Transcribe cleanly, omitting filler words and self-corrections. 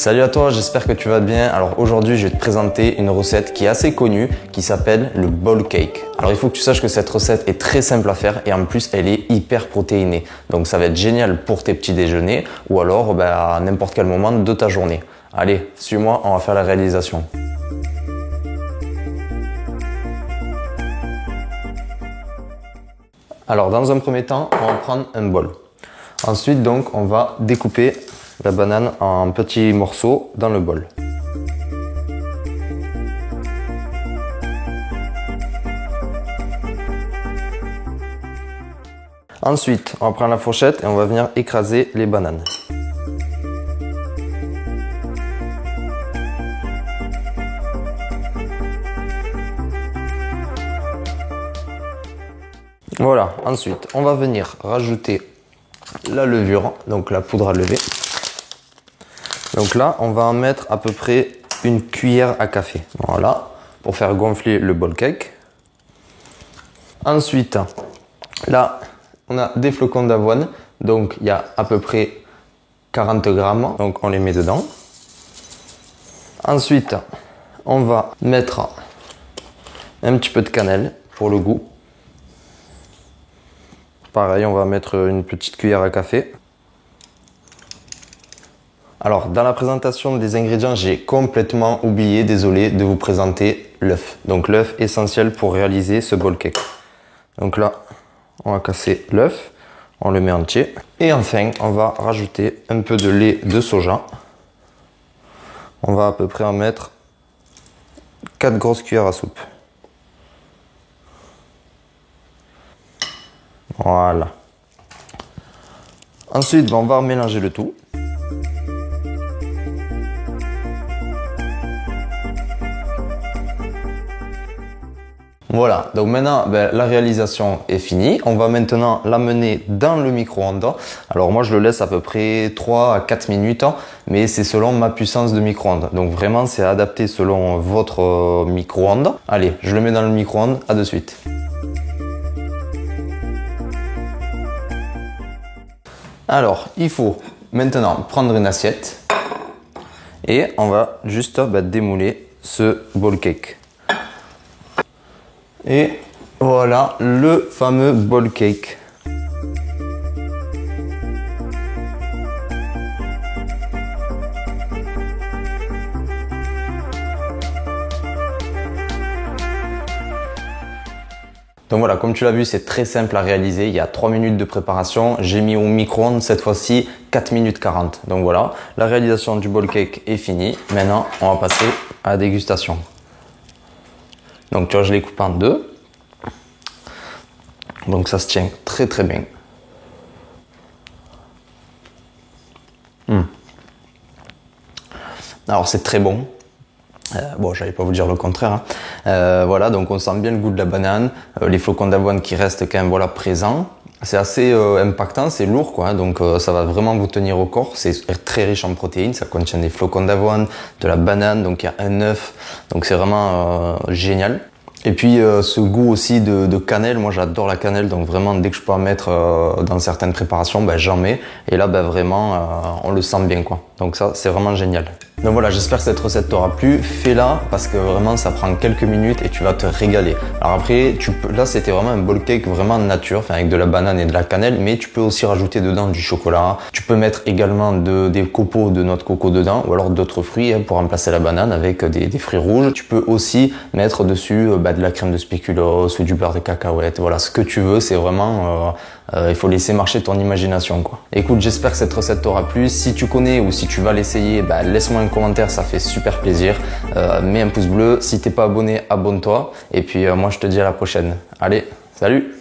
Salut à toi, j'espère que tu vas bien. Alors aujourd'hui, je vais te présenter une recette qui est assez connue, qui s'appelle le bowl cake. Alors il faut que tu saches que cette recette est très simple à faire et en plus elle est hyper protéinée. Donc ça va être génial pour tes petits déjeuners ou alors à n'importe quel moment de ta journée. Allez, suis-moi, on va faire la réalisation. Alors dans un premier temps, on va prendre un bol. Ensuite donc, on va découper la banane en petits morceaux dans le bol. Ensuite, on va prendre la fourchette et on va venir écraser les bananes. Voilà, ensuite, on va venir rajouter la levure, donc la poudre à lever. Donc là, on va en mettre à peu près une cuillère à café. Voilà, pour faire gonfler le bowl cake. Ensuite, là, on a des flocons d'avoine. Donc, il y a à peu près 40 grammes. Donc, on les met dedans. Ensuite, on va mettre un petit peu de cannelle pour le goût. Pareil, on va mettre une petite cuillère à café. Alors, dans la présentation des ingrédients, j'ai complètement oublié, désolé, de vous présenter l'œuf. Donc, l'œuf essentiel pour réaliser ce bowl cake. Donc là, on va casser l'œuf, on le met entier. Et enfin, on va rajouter un peu de lait de soja. On va à peu près en mettre 4 grosses cuillères à soupe. Voilà. Ensuite, on va mélanger le tout. Voilà, donc maintenant la réalisation est finie. On va maintenant l'amener dans le micro-ondes. Alors moi je le laisse à peu près 3 à 4 minutes, mais c'est selon ma puissance de micro-ondes. Donc vraiment c'est adapté selon votre micro-ondes. Allez, je le mets dans le micro-ondes, à de suite. Alors il faut maintenant prendre une assiette et on va juste démouler ce bowl cake. Et voilà le fameux bowl cake. Donc voilà, comme tu l'as vu, c'est très simple à réaliser. Il y a 3 minutes de préparation. J'ai mis au micro-ondes cette fois-ci 4 minutes 40. Donc voilà, la réalisation du bowl cake est finie. Maintenant, on va passer à la dégustation. Donc tu vois, je les coupe en deux. Donc ça se tient très très bien. Alors c'est très bon. Bon, j'allais pas vous dire le contraire. Voilà, donc on sent bien le goût de la banane, les flocons d'avoine qui restent quand même voilà présents. C'est assez impactant, c'est lourd quoi, donc ça va vraiment vous tenir au corps. C'est très riche en protéines, ça contient des flocons d'avoine, de la banane, donc il y a un œuf, donc c'est vraiment génial. Et puis ce goût aussi de cannelle, moi j'adore la cannelle, donc vraiment dès que je peux en mettre dans certaines préparations, j'en mets. Et là vraiment on le sent bien quoi, donc ça c'est vraiment génial. Donc voilà, j'espère que cette recette t'aura plu. Fais-la parce que vraiment ça prend quelques minutes et tu vas te régaler. Alors après, là c'était vraiment un bowl cake vraiment nature, enfin avec de la banane et de la cannelle, mais tu peux aussi rajouter dedans du chocolat. Tu peux mettre également des copeaux de noix de coco dedans ou alors d'autres fruits pour remplacer la banane avec des fruits rouges. Tu peux aussi mettre dessus de la crème de spéculoos ou du beurre de cacahuète. Voilà, ce que tu veux, c'est vraiment... il faut laisser marcher ton imagination quoi. Écoute, j'espère que cette recette t'aura plu. Si tu connais ou si tu vas l'essayer, laisse-moi un commentaire, ça fait super plaisir. Mets un pouce bleu. Si t'es pas abonné, abonne-toi. Et puis moi je te dis à la prochaine. Allez, salut!